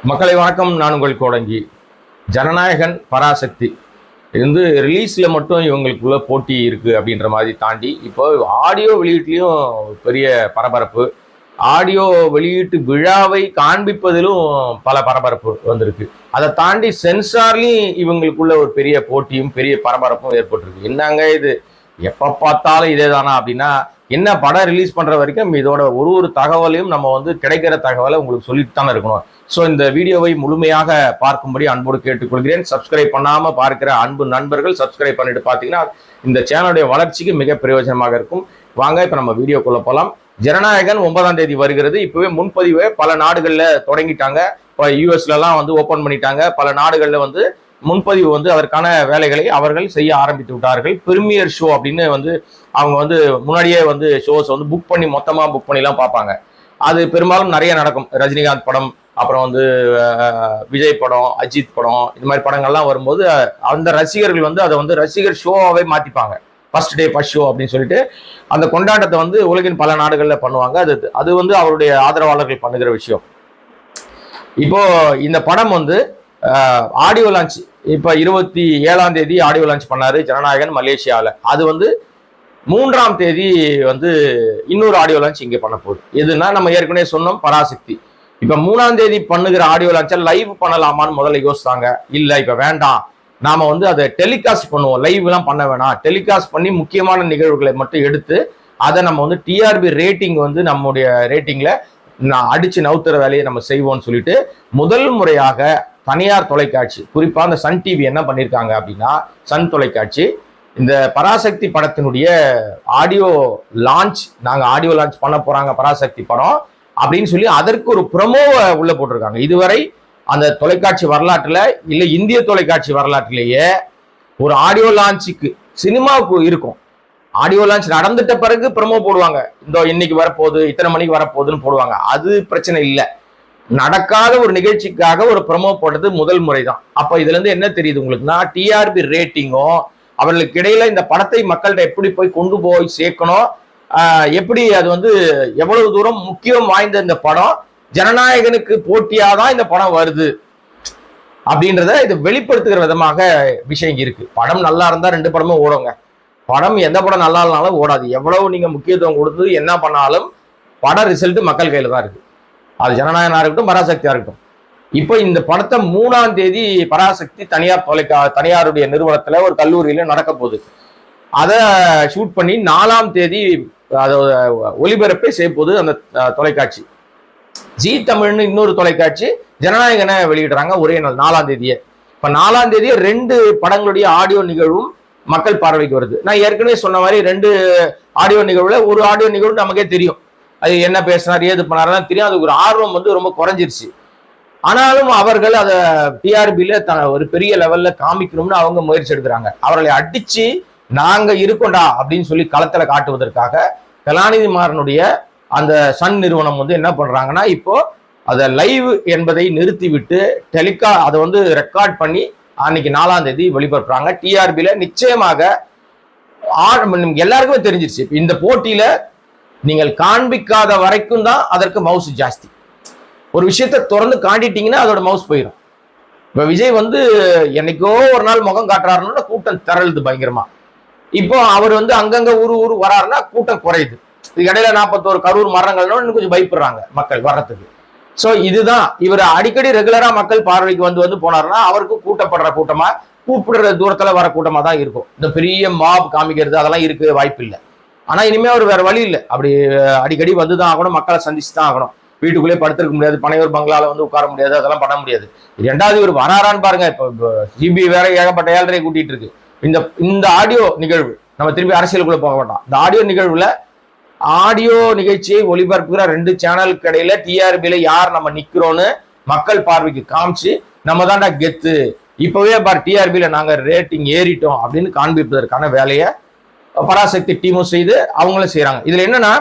மக்களை வணக்கம். நான் உங்கள் கோடங்கி. ஜனநாயகன், பராசக்தி இது ரிலீஸில் மட்டும் இவங்களுக்குள்ள போட்டி இருக்குது அப்படின்ற மாதிரி தாண்டி இப்போ ஆடியோ வெளியீட்லேயும் பெரிய பரபரப்பு. ஆடியோ வெளியீட்டு விழாவை காண்பிப்பதிலும் பல பரபரப்பு வந்திருக்கு. அதை தாண்டி சென்சார்லையும் இவங்களுக்குள்ள ஒரு பெரிய போட்டியும் பெரிய பரபரப்பும் ஏற்பட்டிருக்கு. என்னங்க இது, எப்போ பார்த்தாலும் இதே தானா அப்படின்னா, என்ன படம் ரிலீஸ் பண்ணுற வரைக்கும் இதோட ஒரு தகவலையும் நம்ம கிடைக்கிற தகவலை உங்களுக்கு சொல்லிட்டு தானே இருக்கணும். ஸோ இந்த வீடியோவை முழுமையாக பார்க்கும்படி அன்போடு கேட்டுக்கொள்கிறேன். சப்ஸ்கிரைப் பண்ணாமல் பார்க்கிற அன்பு நண்பர்கள் சப்ஸ்கிரைப் பண்ணிட்டு பார்த்தீங்கன்னா இந்த சேனலுடைய வளர்ச்சிக்கு மிக பிரயோஜனமாக இருக்கும். வாங்க இப்போ நம்ம வீடியோக்குள்ள போகலாம். ஜனநாயகன் 9ஆம் தேதி வருகிறது. இப்போவே முன்பதிவை பல நாடுகளில் தொடங்கிட்டாங்க. இப்போ யூஎஸ்லாம் ஓப்பன் பண்ணிட்டாங்க. பல நாடுகளில் முன்பதிவு அதற்கான வேலைகளை அவர்கள் செய்ய ஆரம்பித்து விட்டார்கள். பிரீமியர் ஷோ அப்படின்னு அவங்க முன்னாடியே ஷோஸ் புக் பண்ணி மொத்தமாக புக் பண்ணிலாம் பார்ப்பாங்க. அது பெரும்பாலும் நிறைய நடக்கும். ரஜினிகாந்த் படம், அப்புறம் விஜய் படம், அஜித் படம், இது மாதிரி படங்கள்லாம் வரும்போது அந்த ரசிகர்கள் அதை ரசிகர் ஷோவாகவே மாற்றிப்பாங்க. ஃபர்ஸ்ட் டே ஃபர்ஸ்ட் ஷோ அப்படின்னு சொல்லிட்டு அந்த கொண்டாட்டத்தை உலகின் பல நாடுகளில் பண்ணுவாங்க. அது அவருடைய ஆதரவாளர்கள் பண்ணுகிற விஷயம். இப்போ இந்த படம் ஆடியோ லான்ச் இப்போ 27ஆம் தேதி ஆடியோ லான்ச் பண்ணாரு ஜனநாயகன் மலேசியாவில். அது 3ஆம் தேதி இன்னொரு ஆடியோ லான்ச் இங்கே பண்ண போகுது. எதுனா நம்ம ஏற்கனவே சொன்னோம், பராசக்தி. இப்ப 3ஆம் தேதி பண்ணுகிற ஆடியோ லான்ச்சை லைவ் பண்ணலாமான்னு முதல்ல யோசித்தாங்க. இல்லை, இப்ப வேண்டாம், நாம அதை டெலிகாஸ்ட் பண்ணுவோம், லைவ் எல்லாம் பண்ண வேணாம், டெலிகாஸ்ட் பண்ணி முக்கியமான நிகழ்வுகளை மட்டும் எடுத்து அதை நம்ம டிஆர்பி ரேட்டிங் நம்முடைய ரேட்டிங்ல அடிச்சு நவுத்துற வேலையை நம்ம செய்வோம்னு சொல்லிட்டு முதல் முறையாக தனியார் தொலைக்காட்சி, குறிப்பா அந்த சன் டிவி என்ன பண்ணியிருக்காங்க அப்படின்னா, சன் தொலைக்காட்சி இந்த பராசக்தி படத்தினுடைய ஆடியோ லான்ச், நாங்க ஆடியோ லான்ச் பண்ண போறாங்க பராசக்தி படம் அப்படின்னு சொல்லி அதற்கு ஒரு ப்ரொமோவை உள்ள போட்டிருக்காங்க. இதுவரை அந்த தொலைக்காட்சி வரலாற்றுல இல்ல இந்திய தொலைக்காட்சி வரலாற்றிலேயே ஒரு ஆடியோ லான்ச்சுக்கு சினிமாவுக்கு இருக்கும். ஆடியோ லான்ச் நடந்துட்ட பிறகு ப்ரொமோ போடுவாங்க. இந்த இன்னைக்கு வரப்போகுது, இத்தனை மணிக்கு வரப்போகுதுன்னு போடுவாங்க. அது பிரச்சனை இல்லை. நடக்காத ஒரு நிகழ்ச்சிக்காக ஒரு ப்ரொமோ போட்டது முதல் முறை தான். அப்ப இதுல இருந்து என்ன தெரியுது உங்களுக்குன்னா, டிஆர்பி ரேட்டிங்கும் அவர்களுக்கு இடையில இந்த படத்தை மக்கள்கிட்ட எப்படி போய் கொண்டு போய் சேர்க்கணும், எப்படி அது எவ்வளவு தூரம் முக்கியம் வாய்ந்த இந்த படம், ஜனநாயகனுக்கு போட்டியாதான் இந்த படம் வருது அப்படின்றத இது வெளிப்படுத்துகிற விதமாக விஷயம் இருக்கு. படம் நல்லா இருந்தா 2 படமும் ஓடுங்க. படம் எந்த படம் நல்லா இல்லைனாலும் ஓடாது. எவ்வளவு நீங்க முக்கியத்துவம் கொடுத்து என்ன பண்ணாலும் பட ரிசல்ட் மக்கள் கையில தான் இருக்கு. அது ஜனநாயகனா இருக்கட்டும், பராசக்தியா இருக்கட்டும். இப்போ இந்த படத்தை 3ஆம் தேதி பராசக்தி தனியாருடைய நிறுவனத்துல ஒரு கல்லூரியில நடக்க போகுது. அதை ஷூட் பண்ணி 4ஆம் தேதி அதோட ஒளிபரப்பை செய்ய போது அந்த தொலைக்காட்சி. ஜி தமிழ்னு இன்னொரு தொலைக்காட்சி ஜனநாயகனை வெளியிடுறாங்க ஒரே நாள் 4ஆம் தேதியே. இப்ப 4ஆம் தேதியே 2 படங்களுடைய ஆடியோ நிகழ்வும் மக்கள் பார்வைக்கு வருது. நான் ஏற்கனவே சொன்ன மாதிரி 2 ஆடியோ நிகழ்வுல ஒரு ஆடியோ நிகழ்வு நமக்கே தெரியும், அது என்ன பேசினார் ஏது பண்ணாருன்னு தெரியும். அதுக்கு ஒரு ஆர்வம் ரொம்ப குறைஞ்சிருச்சு. ஆனாலும் அவர்கள் அதை டிஆர்பியில ஒரு பெரிய லெவல்ல காமிக்கணும்னு அவங்க முயற்சி எடுக்கிறாங்க. அவர்களை அடிச்சு நாங்க இருக்கோண்டா அப்படின்னு சொல்லி களத்துல காட்டுவதற்காக கலாநிதி மாறனுடைய அந்த சன் நிறுவனம் என்ன பண்றாங்கன்னா, இப்போ அதை லைவ் என்பதை நிறுத்திவிட்டு அதை ரெக்கார்ட் பண்ணி அன்னைக்கு 4ஆம் தேதி வெளிப்படுத்துறாங்க. டிஆர்பியில நிச்சயமாக எல்லாருக்குமே தெரிஞ்சிருச்சு, இந்த போட்டியில நீங்கள் காண்பிக்காத வரைக்கும் தான் அதற்கு மவுஸ் ஜாஸ்தி. ஒரு விஷயத்த திறந்து காட்டிட்டீங்கன்னா அதோட மவுஸ் போயிடும். இப்ப விஜய் என்னைக்கோ ஒரு நாள் முகம் காட்டுறாருன்னா கூட்டம் திரளுது பயங்கரமா. இப்போ அவர் அங்கங்க ஊரு வராருன்னா கூட்டம் குறையுது. இடையில 41 கரூர் மரணங்கள்னு இன்னும் கொஞ்சம் பயப்படுறாங்க மக்கள் வர்றதுக்கு. சோ இதுதான், இவர் அடிக்கடி ரெகுலரா மக்கள் பார்வைக்கு போனாருன்னா அவருக்கு கூட்டப்படுற கூட்டமா, கூப்பிடுற தூரத்துல வர கூட்டமா தான் இருக்கும். இந்த பெரிய மாப் காமிக்கிறது அதெல்லாம் இருக்கு வாய்ப்பு இல்லை. ஆனா இனிமே அவர் வேற வழி இல்லை, அப்படி அடிக்கடி வந்துதான் ஆகணும், மக்களை சந்திச்சு தான் ஆகணும். வீட்டுக்குள்ளே படுத்திருக்க முடியாது, பனையூர் பங்களால உட்கார முடியாது, அதெல்லாம் பண்ண முடியாது. 2வது இவர் வராரான்னு பாருங்க. இப்போ சிபி வேற ஏகப்பட்ட 7.5 கூட்டிட்டு இருக்கு. இந்த ஆடியோ நிகழ்வு, நம்ம திரும்பி அரசியலுக்குள்ள போக மாட்டோம். இந்த ஆடியோ நிகழ்வுல ஆடியோ நிகழ்ச்சியை ஒளிபரப்புகிற 2 சேனலுக்கு இடையில டிஆர்பியில யார் நம்ம நிக்கிறோன்னு மக்கள் பார்வைக்கு காமிச்சு, நம்ம தாண்டா கெத்து, இப்பவே பார் டிஆர்பியில நாங்க ரேட்டிங் ஏறிட்டோம் அப்படின்னு காண்பிப்பதற்கான வேலையை பராசக்தி டீமும் செய்து அவங்களும் செய்யறாங்க. இதுல என்னன்னா,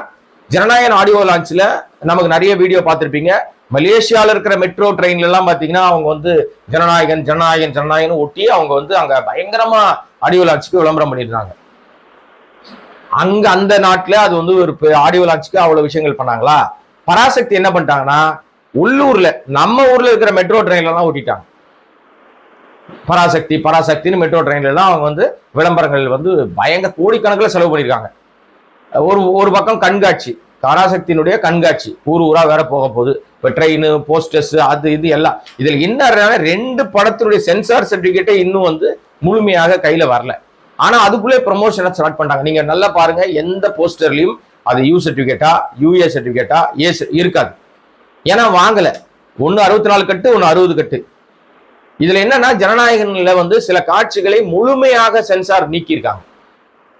ஜனநாயகன் ஆடியோ லான்ச்ல நமக்கு நிறைய வீடியோ பார்த்திருப்பீங்க. மலேசியாவில் இருக்கிற மெட்ரோ ட்ரெயின்ல எல்லாம் பாத்தீங்கன்னா அவங்க ஜனநாயகன் ஜனநாயகன் ஜனநாயகன் ஒட்டி அவங்க அங்க பயங்கரமா ஆடியோ லான்ச்சுக்கு விளம்பரம் பண்ணிருந்தாங்க. அங்க அந்த நாட்டுல அது ஒரு ஆடியோ லான்ச்சுக்கு அவ்வளவு விஷயங்கள் பண்ணாங்களா. பராசக்தி என்ன பண்ணிட்டாங்கன்னா, உள்ளூர்ல நம்ம ஊர்ல இருக்கிற மெட்ரோ ட்ரெயின்ல தான் ஓட்டிட்டாங்க. பராசக்தி பராசக்தின்னு மெட்ரோ ட்ரெயின்ல தான் அவங்க வந்து விளம்பரங்கள் வந்து பயங்கர கோடிக்கணக்கில் செலவு பண்ணியிருக்காங்க. ஒரு பக்கம் கண்காட்சி, பராசக்தியினுடைய கண்காட்சி ஊர் ஊரா வேற போக போகுது. இப்போ ட்ரெயின், போஸ்டர்ஸ், அது இது எல்லாம். இதில் என்ன 2 படத்தினுடைய சென்சார் சர்டிபிகேட்டே இன்னும் வந்து முழுமையாக கையில வரல. ஆனா அதுக்குள்ளே ப்ரொமோஷனை ஸ்டார்ட் பண்றாங்க. நீங்க நல்லா பாருங்க, எந்த போஸ்டர்லயும் அது யூ சர்டிபிகேட்டா யூஏ சர்டிபிகேட்டா இருக்காது. ஏன்னா வாங்கல. ஒன்னு 64 கட்டு, ஒன்னு 60 கட்டு. இதுல என்னன்னா ஜனநாயகன்ல வந்து சில காட்சிகளை முழுமையாக சென்சார் நீக்கியிருக்காங்க.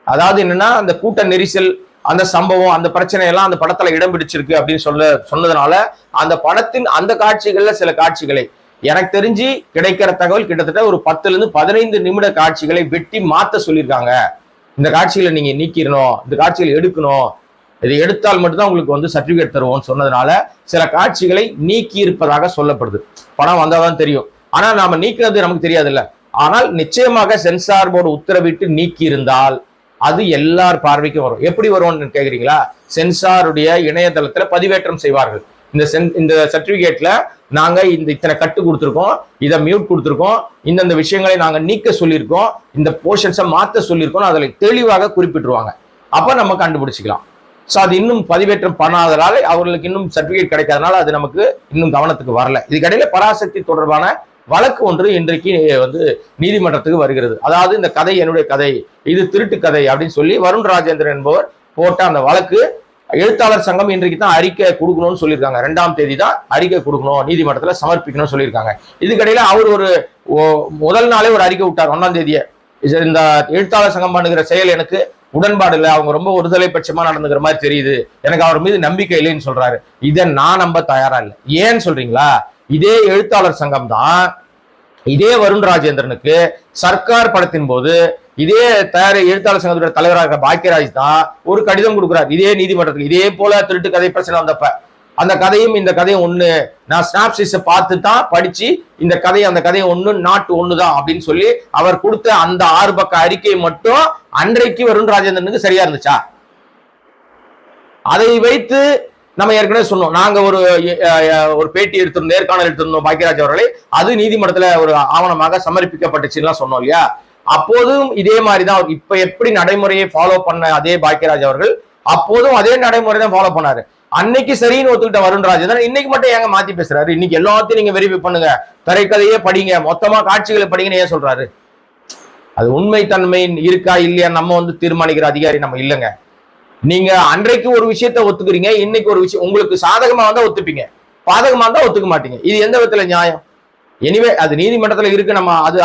அதாவது என்னன்னா அந்த கூட்ட நெரிசல், அந்த சம்பவம், அந்த பிரச்சனை எல்லாம் அந்த படத்துல இடம் பிடிச்சிருக்கு அப்படின்னு சொன்னதுனால அந்த படத்தின் அந்த காட்சிகள்ல சில காட்சிகளை எனக்கு தெரிஞ்சு கிடைக்கிற தகவல் கிட்டத்தட்ட ஒரு 10 to 15 நிமிட காட்சிகளை வெட்டி மாத்த சொல்லியிருக்காங்க. இந்த காட்சிகளை நீங்க நீக்கிடணும், இந்த காட்சிகளை எடுக்கணும், இதை எடுத்தால் மட்டும்தான் உங்களுக்கு வந்து சர்டிபிகேட் தருவோம்னு சொன்னதுனால சில காட்சிகளை நீக்கி இருப்பதாக சொல்லப்படுது. படம் வந்தாதான் தெரியும். ஆனா நாம நீக்கிறது நமக்கு தெரியாது இல்ல. ஆனால் நிச்சயமாக சென்சார் போர்டு உத்தரவிட்டு நீக்கி இருந்தால் அது எல்லார் பார்வைக்கும் வரும். எப்படி வரும்னு கேக்குறீங்களா? சென்சாருடைய இணையதளத்துல பதிவேற்றம் செய்வார்கள். இந்த சர்டிபிகேட்ல நாங்க இத்தனை கட்டு கொடுத்துருக்கோம், இதை மியூட் கொடுத்துருக்கோம், இந்த விஷயங்களை நாங்க நீக்க சொல்லியிருக்கோம், இந்த போர்ஷன்ஸை மாத்த சொல்லியிருக்கோம், அதில் தெளிவாக குறிப்பிட்டுருவாங்க. அப்ப நம்ம கண்டுபிடிச்சிக்கலாம். ஸோ அது இன்னும் பதிவேற்றம் பண்ணாதனால அவர்களுக்கு இன்னும் சர்டிபிகேட் கிடைக்காதனால அது நமக்கு இன்னும் கவனத்துக்கு வரல. இதுக்கடையில பராசக்தி தொடர்பான வழக்கு ஒன்று இன்றைக்கு வந்து நீதிமன்றத்துக்கு வருகிறது. அதாவது இந்த கதை என்னுடைய கதை, இது திருட்டு கதை அப்படின்னு சொல்லி வருண் ராஜேந்திரன் என்பவர் போட்ட அந்த வழக்கு எழுத்தாளர் சங்கம் இன்றைக்கு தான் அறிக்கை கொடுக்கணும்னு சொல்லியிருக்காங்க. 2ஆம் தேதி தான் அறிக்கை கொடுக்கணும், நீதிமன்றத்தில் சமர்ப்பிக்கணும்னு சொல்லியிருக்காங்க. இதுக்கடையில அவர் ஒரு முதல் நாளே ஒரு அறிக்கை விட்டார் 1ஆம் தேதியே. இந்த எழுத்தாளர் சங்கம் பண்ணுகிற செயல் எனக்கு உடன்பாடு இல்லை, அவங்க ரொம்ப ஒருதலை பட்சமா நடந்துக்கிற மாதிரி தெரியுது, எனக்கு அவர் மீது நம்பிக்கை இல்லைன்னு சொல்றாரு. இதை நான் நம்ப தயாரா இல்லை. ஏன்னு சொல்றீங்களா? இதே எழுத்தாளர் சங்கம் தான் இதே வருண் ராஜேந்திரனுக்கு சர்க்கார் படத்தின் போது இதே எழுத்தாளர் சங்கத்துடைய தலைவராக பாக்கியராஜ் தான் ஒரு கடிதம் கொடுக்குறாரு இதே நீதிமன்றத்துக்கு. இதே போல திருட்டு கதை பிரச்சனை வந்தப்ப அந்த கதையும் இந்த கதையும் ஒண்ணு, நான் ஸ்னாப்சிஸை பார்த்து தான் படிச்சு இந்த கதை அந்த கதையும் ஒண்ணு, நாட்டு ஒண்ணுதான் அப்படின்னு சொல்லி அவர் கொடுத்த அந்த 6 பக்க அறிக்கை மட்டும் அன்றைக்கு வருண் ராஜேந்திரனுக்கு சரியா இருந்துச்சா? அதை வைத்து நம்ம ஏற்கனவே சொன்னோம். நாங்க ஒரு பேட்டி எடுத்திருந்தோம், நேர்காணல் எடுத்திருந்தோம் பாக்கியராஜ் அவர்களை. அது நீதிமன்றத்துல ஒரு ஆவணமாக சமர்ப்பிக்கப்பட்டுச்சுன்னா சொன்னோம் இல்லையா? அப்போதும் இதே மாதிரிதான் இப்ப எப்படி நடைமுறையை ஃபாலோ பண்ண அதே பாக்கியராஜ் அவர்கள் அப்போதும் அதே நடைமுறை தான் ஃபாலோ பண்ணாரு. அன்னைக்கு சரின்னு ஒத்துக்கிட்ட வருண் ராஜேந்திரன் இன்னைக்கு மட்டும் ஏங்க மாத்தி பேசுறாரு? இன்னைக்கு எல்லாத்தையும் நீங்க வெரிஃபை பண்ணுங்க, திரைக்கதையே படிங்க, மொத்தமா காட்சிகளை படிங்கன்னு ஏன் சொல்றாரு? அது உண்மை தன்மை இருக்கா இல்லையா நம்ம வந்து தீர்மானிக்கிற அதிகாரி நம்ம இல்லைங்க. நீங்க அன்றைக்கு ஒரு விஷயத்த ஒத்துக்கிறீங்க, இன்னைக்கு ஒரு விஷயம் உங்களுக்கு சாதகமா வந்தா ஒத்துப்பீங்க, பாதகமா இருந்தா ஒத்துக்க மாட்டீங்க. இது எந்த விதத்துல நியாயம்? எனிவே அது நீதிமன்றத்துல இருக்கு.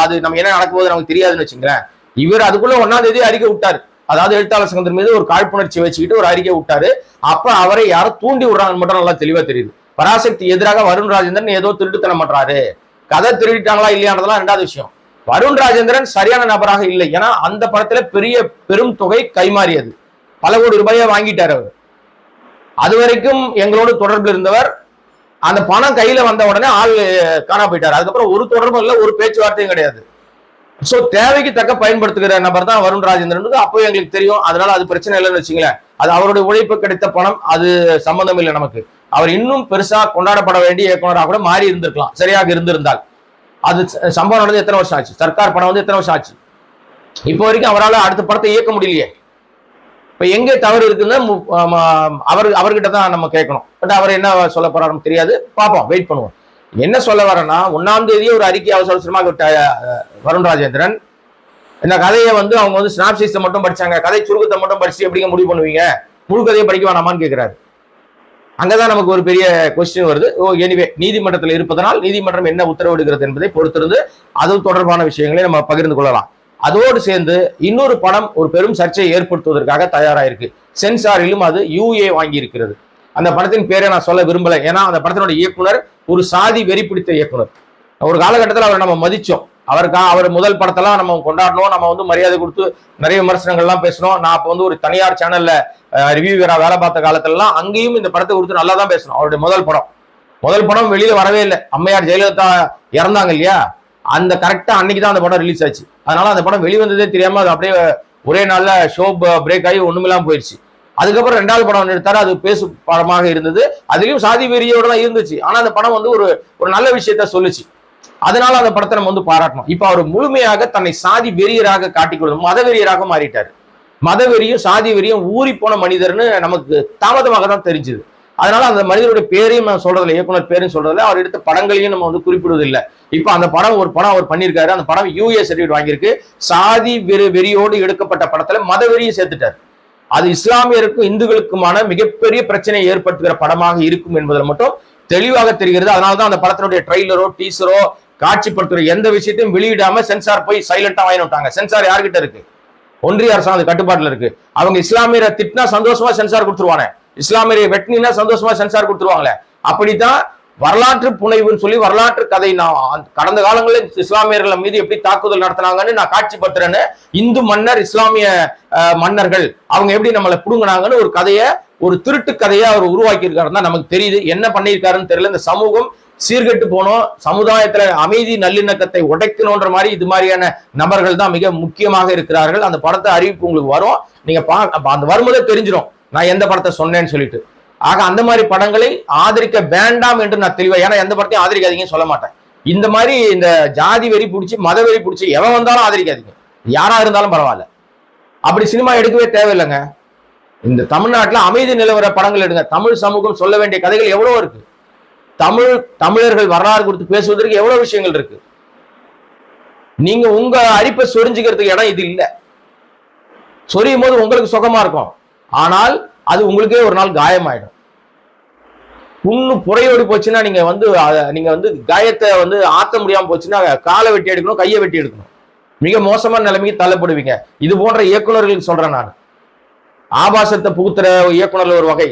அது நம்ம என்ன நடக்கும் போது நமக்கு தெரியாதுன்னு வச்சுங்களேன். இவர் அதுக்குள்ள 1ஆம் தேதி அறிக்கை விட்டாரு. அதாவது எழுத்தாளர் சங்கத்தின் மீது ஒரு காழ்ப்புணர்ச்சி வச்சுக்கிட்டு ஒரு அறிக்கை விட்டாரு. அப்ப அவரை யாரும் தூண்டி விடுறாங்கன்னு மட்டும் நல்லா தெளிவா தெரியுது. பராசக்தி எதிராக வருண் ராஜேந்திரன் ஏதோ திருட்டுத்தனம் பண்றாரு, கதை திருடிட்டாங்களா இல்லையான்றதெல்லாம் 2வது விஷயம். வருண் ராஜேந்திரன் சரியான நபராக இல்லை. ஏன்னா அந்த படத்துல பெரும் தொகை கைமாறியது, பல கோடி ரூபாயை வாங்கிட்டார் அவர். அது வரைக்கும் எங்களோடு தொடர்பில் இருந்தவர் அந்த பணம் கையில வந்த உடனே ஆள் காணா போயிட்டார். அதுக்கப்புறம் ஒரு தொடர்பும் இல்லை, ஒரு பேச்சுவார்த்தையும் கிடையாது. சோ தேவைக்கு தக்க பயன்படுத்துகிற நபர் தான் வருண் ராஜேந்திரன். அப்போ எங்களுக்கு தெரியும். அதனால அது பிரச்சனை இல்லைன்னு வச்சுங்களேன். அது அவருடைய உழைப்பு கிடைத்த பணம், அது சம்பந்தம் இல்லை நமக்கு. அவர் இன்னும் பெருசா கொண்டாடப்பட வேண்டிய இயக்குனராக கூட மாறி இருந்திருக்கலாம், சரியாக இருந்திருந்தால். அது சம்பவம் நடந்து எத்தனை வருஷம் ஆச்சு? சர்க்கார் படம் வந்து எத்தனை வருஷம் ஆச்சு? இப்போ வரைக்கும் அவரால் அடுத்த படத்தை இயக்க முடியலையே. இப்ப எங்க தவறு இருக்குன்னு அவர்கிட்ட தான் நம்ம கேட்கணும். பட் அவர் என்ன சொல்ல போறாரு தெரியாது, பார்ப்போம், வெயிட் பண்ணுவோம். என்ன சொல்ல வரேன்னா 1ஆம் தேதியே ஒரு அறிக்கை அவசரமாக விட்ட வருண் ராஜேந்திரன் இந்த கதையை வந்து அவங்க வந்து ஸ்னாப்சிஸை மட்டும் படிச்சாங்க, கதை சுருக்கத்தை மட்டும் படிச்சு எப்படிங்க முடிவு பண்ணுவீங்க, முழு கதையை படிக்க வேணாமான்னு கேட்கிறாரு. அங்கதான் நமக்கு ஒரு பெரிய கொஸ்டின் வருது. எனிவே நீதிமன்றத்தில் இருப்பதனால் நீதிமன்றம் என்ன உத்தரவிடுகிறது என்பதை பொறுத்திருந்து அது தொடர்பான விஷயங்களை நம்ம பகிர்ந்து கொள்ளலாம். அதோடு சேர்ந்து இன்னொரு படம் ஒரு பெரும் சர்ச்சையை ஏற்படுத்துவதற்காக தயாராயிருக்கு. சென்சாரிலும் அது UA வாங்கி இருக்கிறது. அந்த படத்தின் பேரை நான் சொல்ல விரும்பல. ஏன்னா அந்த படத்தினுடைய இயக்குனர் ஒரு சாதி வெறி பிடித்த இயக்குனர். ஒரு காலகட்டத்தில் அவரை நம்ம மதிச்சோம். அவர் முதல் படத்தெல்லாம் நம்ம கொண்டாடணும், நம்ம வந்து மரியாதை கொடுத்து நிறைய விமர்சனங்கள்லாம் பேசணும். நான் அப்போ வந்து ஒரு தனியார் சேனல்ல ரிவ்யூவரா வேலை பார்த்த காலத்திலலாம் அங்கேயும் இந்த படத்தை கொடுத்து நல்லா தான் பேசணும். அவருடைய முதல் படம் வெளியில வரவே இல்லை. அம்மையார் ஜெயலலிதா இறந்தாங்க இல்லையா, அந்த கரெக்டா அன்னைக்கு தான் அந்த படம் ரிலீஸ் ஆச்சு. அதனால அந்த படம் வெளிவந்ததே தெரியாம அது அப்படியே ஒரே நாள்ல ஷோ பிரேக் ஆகி ஒண்ணுமில்லாம போயிடுச்சு. அதுக்கப்புறம் 2வது படம் எடுத்தாரு, அது பேசு படமாக இருந்தது. அதுலயும் சாதி வெறியோட தான் இருந்துச்சு. ஆனா அந்த படம் வந்து ஒரு நல்ல விஷயத்த சொல்லுச்சு. அதனால அந்த படத்தை நம்ம வந்து பாராட்டணும். இப்ப அவர் முழுமையாக தன்னை சாதி வெறியராக காட்டிக்கொள்ளும், மதவெறியராக மாறிட்டாரு. மதவெறியும் சாதி வெறியும் ஊறி போன மனிதர்னு நமக்கு தாமதமாக தான் தெரிஞ்சது. அதனால அந்த மனிதருடைய பேரையும் நான் சொல்றதில்லை, இயக்குனர் பேரையும் சொல்றதில்லை, அவர் எடுத்த படங்களையும் நம்ம வந்து குறிப்பிடுவதில்லை. இப்ப அந்த படம் ஒரு படம் அவர் பண்ணியிருக்காரு. அந்த படம் யூஏ சர்டிஃபிகேட் வாங்கியிருக்கு. சாதி வெறியோடு எடுக்கப்பட்ட படத்துல மதவெறியை சேர்த்துட்டார். அது இஸ்லாமியருக்கும் இந்துக்களுக்குமான மிகப்பெரிய பிரச்சனையை ஏற்படுத்துகிற படமாக இருக்கும் என்பதில் மட்டும் தெளிவாக தெரிகிறது. அதனாலதான் அந்த படத்தினுடைய ட்ரெய்லரோ டீசரோ காட்சிப்படுத்துற எந்த விஷயத்தையும் வெளியிடாம சென்சார் போய் சைலண்டா வாங்கிட்டாங்க. சென்சார் யார்கிட்ட இருக்கு? ஒன்றிய அரசாங்க கட்டுப்பாட்டுல இருக்கு. அவங்க இஸ்லாமியரை திட்டினா சந்தோஷமா சென்சார் கொடுத்துருவாங்க, இஸ்லாமியரை வெட்டினா சந்தோஷமா சென்சார் கொடுத்துருவாங்களே. அப்படித்தான் வரலாற்று புனைவுன்னு சொல்லி வரலாற்று கதை நான் கடந்த காலங்களில் இஸ்லாமியர்கள் மீது எப்படி தாக்குதல் நடத்தினாங்கன்னு நான் காட்சிப்படுத்துறேன்னு, இந்து மன்னர் இஸ்லாமிய மன்னர்கள் அவங்க எப்படி நம்மளை புடுங்கினாங்கன்னு ஒரு கதையை, ஒரு திருட்டு கதையை அவர் உருவாக்கி இருக்காருன்னா நமக்கு தெரியுது. என்ன பண்ணியிருக்காருன்னு தெரியல. இந்த சமூகம் சீர்கெட்டு போனோம், சமுதாயத்துல அமைதி நல்லிணக்கத்தை உடைக்கணும்ன்ற மாதிரி இது மாதிரியான நபர்கள் தான் மிக முக்கியமாக இருக்கிறார்கள். அந்த படத்தை அறிவிப்பு உங்களுக்கு வரும், நீங்க அந்த வரும்போதே தெரிஞ்சிடும் நான் எந்த படத்தை சொன்னேன்னு சொல்லிட்டு. ஆக அந்த மாதிரி படங்களை ஆதரிக்க வேண்டாம் என்று நான் தெளிவா, ஏன்னா எந்த படத்தையும் ஆதரிக்காதீங்கன்னு சொல்ல மாட்டேன். இந்த மாதிரி இந்த ஜாதி வெறி பிடிச்சி மத வெறி பிடிச்சி எவன் வந்தாலும் ஆதரிக்காதீங்க, யாரா இருந்தாலும் பரவாயில்ல. அப்படி சினிமா எடுக்கவே தேவையில்லைங்க. இந்த தமிழ்நாட்டுல அமைதி நிலவர படங்கள் எடுங்க. தமிழ் சமூகம் சொல்ல வேண்டிய கதைகள் எவ்வளவு இருக்கு. தமிழர்கள் வரலாறு குறித்து பேசுவதற்கு எவ்வளவு விஷயங்கள் இருக்கு. நீங்க உங்க அரிப்பை சொரிஞ்சுக்கிறதுக்கு இடம் இது இல்லை. சொரியும் போது உங்களுக்கு சுகமா இருக்கும், ஆனால் அது உங்களுக்கே ஒரு நாள் காயமாயிடும். புண்ணு புறையோடி போச்சுன்னா நீங்க வந்து காயத்தை வந்து ஆத்த முடியாம போச்சுன்னா காலை வெட்டி எடுக்கணும், கையை வெட்டி எடுக்கணும். மிக மோசமான நிலைமைக்கு தள்ளப்படுவீங்க. இது போன்ற இயக்குநர்களுக்கு சொல்றேன் நான். ஆபாசத்தை புகுத்துற இயக்குனர் ஒரு வகை,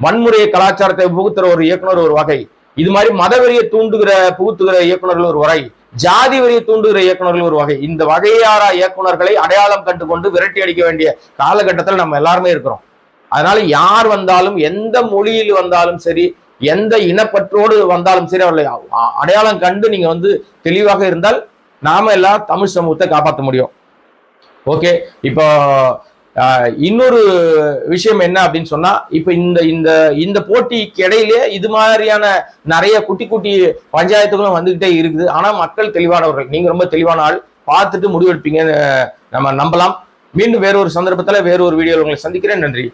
வன்முறையை கலாச்சாரத்தை புகுத்துற ஒரு இயக்குனர் ஒரு வகை, இது மாதிரி மதவெறியை புகுத்துகிற இயக்குநர்கள் ஒரு வகை, ஜாதி வரியை தூண்டுகிற இயக்குநர்கள் ஒரு வகை. இந்த வகையார இயக்குநர்களை அடையாளம் கண்டு கொண்டு விரட்டி அடிக்க வேண்டிய காலகட்டத்தில் நம்ம எல்லாருமே இருக்கிறோம். அதனால யார் வந்தாலும், எந்த மொழியில் வந்தாலும் சரி, எந்த இனப்பற்றோடு வந்தாலும் சரி, அவர்களை அடையாளம் கண்டு நீங்க வந்து தெளிவாக இருந்தால் நாம எல்லாம் தமிழ் சமூகத்தை காப்பாற்ற முடியும். ஓகே, இப்போ இன்னொரு விஷயம் என்ன அப்படின்னு சொன்னா, இப்ப இந்த போட்டிக்கு இடையிலே இது மாதிரியான நிறைய குட்டி குட்டி பஞ்சாயத்துகளும் வந்துகிட்டே இருக்குது. ஆனா மக்கள் தெளிவானவர்கள், நீங்க ரொம்ப தெளிவான ஆள், பார்த்துட்டு முடிவெடுப்பீங்க நம்ம நம்பலாம். மீண்டும் வேறொரு சந்தர்ப்பத்துல வேறொரு வீடியோவில் உங்களை சந்திக்கிறேன். நன்றி.